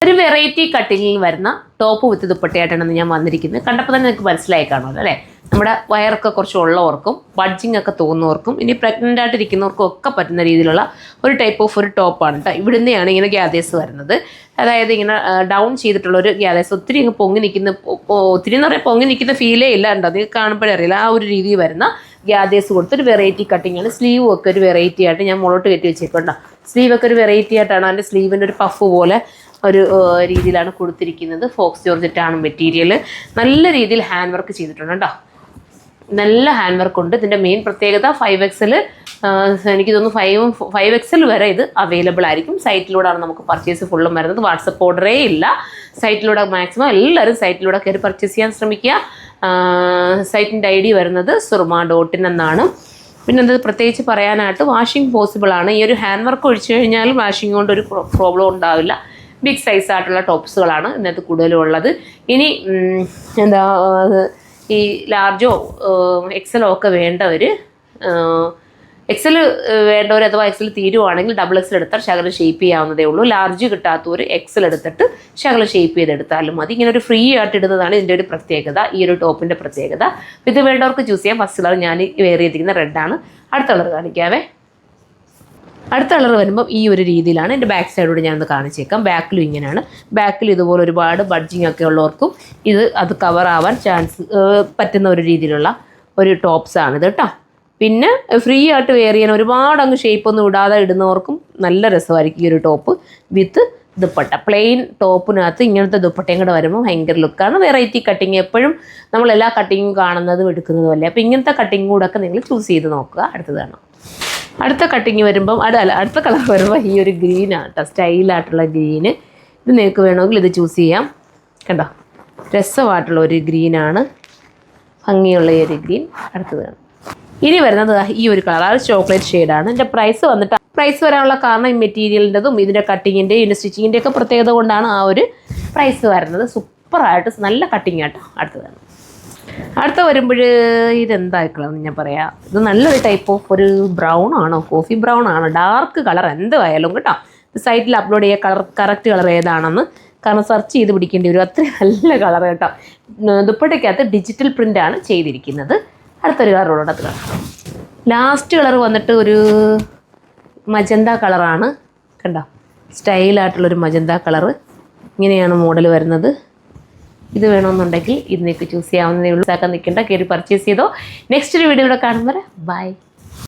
ഒരു വെറൈറ്റി കട്ടിങ്ങിൽ വരുന്ന ടോപ്പ് വിത്ത് ദുപ്പട്ടയായിട്ടാണ് ഞാൻ വന്നിരിക്കുന്നത്. കണ്ടപ്പോൾ തന്നെ നിങ്ങൾക്ക് മനസ്സിലായി കാണുമല്ലോ അല്ലേ. നമ്മുടെ വയറൊക്കെ കുറച്ച് ഉള്ളവർക്കും ബഡ്ജിങ് ഒക്കെ തോന്നുന്നവർക്കും ഇനി പ്രഗ്നൻ്റ് ആയിട്ടിരിക്കുന്നവർക്കും ഒക്കെ പറ്റുന്ന രീതിയിലുള്ള ഒരു ടൈപ്പ് ഓഫ് ഒരു ടോപ്പാണ് കേട്ടോ. ഇവിടുന്നെയാണ് ഇങ്ങനെ ഗ്യാദേഴ്സ് വരുന്നത്. അതായത് ഇങ്ങനെ ഡൗൺ ചെയ്തിട്ടുള്ള ഒരു ഗ്യാദേഴ്സ്. ഒത്തിരി അങ്ങ് പൊങ്ങി നിൽക്കുന്ന, ഒത്തിരി എന്ന് പറയാൻ പൊങ്ങി നിൽക്കുന്ന ഫീലേ ഇല്ല കേട്ടോ. അത് കാണുമ്പോഴേ അറിയില്ല. ആ ഒരു രീതിയിൽ വരുന്ന ഗ്യാദേഴ്സ് കൊടുത്തൊരു വെറൈറ്റി കട്ടിങ്ങാണ്. സ്ലീവും ഒക്കെ ഒരു വെറൈറ്റി ആയിട്ട് ഞാൻ മുകളോട്ട് കെട്ടി വെച്ചേക്കുണ്ടോ. സ്ലീവൊക്കെ ഒരു വെറൈറ്റി ആയിട്ടാണ്. അതിൻ്റെ സ്ലീവിൻ്റെ ഒരു പഫ് പോലെ ഒരു രീതിയിലാണ് കൊടുത്തിരിക്കുന്നത്. ഫോക്സ് ജോർജറ്റാണ് മെറ്റീരിയൽ. നല്ല രീതിയിൽ ഹാൻഡ് വർക്ക് ചെയ്തിട്ടുണ്ട് കേട്ടോ. നല്ല ഹാൻഡ് വർക്ക് ഉണ്ട്. ഇതിൻ്റെ മെയിൻ പ്രത്യേകത 5XL, എനിക്ക് തോന്നുന്നു 5XL വരെ ഇത് അവൈലബിൾ ആയിരിക്കും. സൈറ്റിലൂടെയാണ് നമുക്ക് പർച്ചേസ് ഫുള്ളും വരുന്നത്. വാട്സപ്പ് ഓർഡറേ ഇല്ല. സൈറ്റിലൂടെ മാക്സിമം എല്ലാവരും സൈറ്റിലൂടെ കയറി പർച്ചേസ് ചെയ്യാൻ ശ്രമിക്കുക. സൈറ്റിൻ്റെ ID വരുന്നത് surma.in എന്നാണ്. പിന്നെ എന്താ പ്രത്യേകിച്ച് പറയാനായിട്ട്, വാഷിംഗ് പോസിബിൾ ആണ്. ഈ ഒരു ഹാൻഡ് വർക്ക് ഒഴിച്ചു കഴിഞ്ഞാൽ വാഷിംഗ് കൊണ്ട് ഒരു പ്രോബ്ലം ഉണ്ടാവില്ല. ബിഗ് സൈസ് ആയിട്ടുള്ള ടോപ്സുകളാണ് ഇതിനകത്ത് കൂടുതലും ഉള്ളത്. ഇനി എന്താ ഈ ലാർജോ XLO ഒക്കെ വേണ്ടവർ, XL വേണ്ടവർ അഥവാ XL തീരുവാണെങ്കിൽ XXL എടുത്താൽ ശകലം ഷേപ്പ് ചെയ്യാവുന്നതേ ഉള്ളൂ. ലാർജ് കിട്ടാത്തവർ XL എടുത്തിട്ട് ശകലം ഷേപ്പ് ചെയ്തെടുത്താലും മതി. ഇങ്ങനെ ഒരു ഫ്രീ ആയിട്ട് ഇടുന്നതാണ് ഇതിൻ്റെ ഒരു പ്രത്യേകത, ഈ ഒരു ടോപ്പിൻ്റെ പ്രത്യേകത. ഇത് വേണ്ടവർക്ക് ചൂസ് ചെയ്യാം. ഫസ്റ്റ് കളർ ഞാൻ വെയർ ചെയ്തിരിക്കുന്ന റെഡാണ്. അടുത്ത കളർ കാണിക്കാവേ. അടുത്ത കളർ വരുമ്പം ഈ ഒരു രീതിയിലാണ്. എൻ്റെ ബാക്ക് സൈഡോട് ഞാനൊന്ന് കാണിച്ചേക്കാം. ബാക്കിലും ഇങ്ങനെയാണ്. ബാക്കിൽ ഇതുപോലെ ഒരുപാട് ബഡ്ജിങ് ഒക്കെ ഉള്ളവർക്കും അത് കവർ ആവാൻ പറ്റുന്ന ഒരു രീതിയിലുള്ള ഒരു ടോപ്സാണിത് കേട്ടോ. പിന്നെ ഫ്രീ ആയിട്ട് വെയർ ചെയ്യാൻ ഒരുപാട് അങ്ങ് ഷേപ്പൊന്നും ഇടാതെ ഇടുന്നവർക്കും നല്ല രസമായിരിക്കും ഈ ഒരു ടോപ്പ് വിത്ത് ദുപ്പട്ട. പ്ലെയിൻ ടോപ്പിനകത്ത് ഇങ്ങനത്തെ ദുപ്പട്ടയും കൂടെ വരുമ്പോൾ ഭയങ്കര ലുക്കാണ്. വെറൈറ്റി കട്ടിങ്, എപ്പോഴും നമ്മൾ എല്ലാ കട്ടിങ്ങും കാണുന്നതും എടുക്കുന്നതും അല്ലേ. അപ്പോൾ ഇങ്ങനത്തെ കട്ടിങ് കൂടെ ഒക്കെ നിങ്ങൾ ചൂസ് ചെയ്ത് നോക്കുക. അടുത്തതാണ്. അടുത്ത കട്ടിങ് വരുമ്പം അടുത്ത കളർ വരുമ്പോൾ ഈ ഒരു ഗ്രീനാണ് കേട്ടോ. സ്റ്റൈലായിട്ടുള്ള ഗ്രീന്. ഇത് നിങ്ങൾക്ക് വേണമെങ്കിൽ ഇത് ചൂസ് ചെയ്യാം. കണ്ടോ, രസമായിട്ടുള്ള ഒരു ഗ്രീനാണ്, ഭംഗിയുള്ള ഈ ഒരു ഗ്രീൻ. അടുത്തതാണ്. ഇനി വരുന്നത് ഈ ഒരു കളർ, അത് ചോക്ലേറ്റ് ഷെയ്ഡാണ്. ഇതിൻ്റെ പ്രൈസ് വരാനുള്ള കാരണം ഈ മെറ്റീരിയലിൻ്റെതും ഇതിൻ്റെ കട്ടിങ്ങിൻ്റെയും ഇതിൻ്റെ സ്റ്റിച്ചിങ്ങിൻ്റെ ഒക്കെ പ്രത്യേകത കൊണ്ടാണ് ആ ഒരു പ്രൈസ് വരുന്നത്. സൂപ്പറായിട്ട് നല്ല കട്ടിങ് ആട്ടോ. അടുത്തതാണ്. അടുത്ത വരുമ്പോൾ ഇതെന്താ കളറെന്ന് ഞാൻ പറയാം. ഇത് നല്ലൊരു ടൈപ്പ് ഓഫ് ഒരു ബ്രൗൺ ആണോ, കോഫി ബ്രൗൺ ആണോ, ഡാർക്ക് കളർ എന്തായാലും കേട്ടോ. സൈറ്റിൽ അപ്ലോഡ് ചെയ്യുക കറക്റ്റ് കളർ ഏതാണെന്ന്, കാരണം സെർച്ച് ചെയ്ത് പിടിക്കേണ്ടി വരും. അത്രയും നല്ല കളർ കേട്ടോ. ദുപ്പട്ടയ്ക്കകത്ത് ഡിജിറ്റൽ പ്രിൻ്റാണ് ചെയ്തിരിക്കുന്നത്. അടുത്തൊരു കളറോട് അത് കളർ. ലാസ്റ്റ് കളർ വന്നിട്ട് ഒരു മജന്ത കളറാണ്. കണ്ടോ, സ്റ്റൈലായിട്ടുള്ളൊരു മജന്ത കളറ്. ഇങ്ങനെയാണ് മോഡൽ വരുന്നത്. ഇത് വേണമെന്നുണ്ടെങ്കിൽ ഇതിനേക്ക് ചൂസ് ചെയ്യാവുന്നതേ ഉള്ളൂ. ഇതാക്കാൻ നിൽക്കേണ്ട, കയറി പർച്ചേസ് ചെയ്തോ. നെക്സ്റ്റ് ഒരു വീഡിയോ ഇവിടെ കാണുമ്പോൾ ബൈ.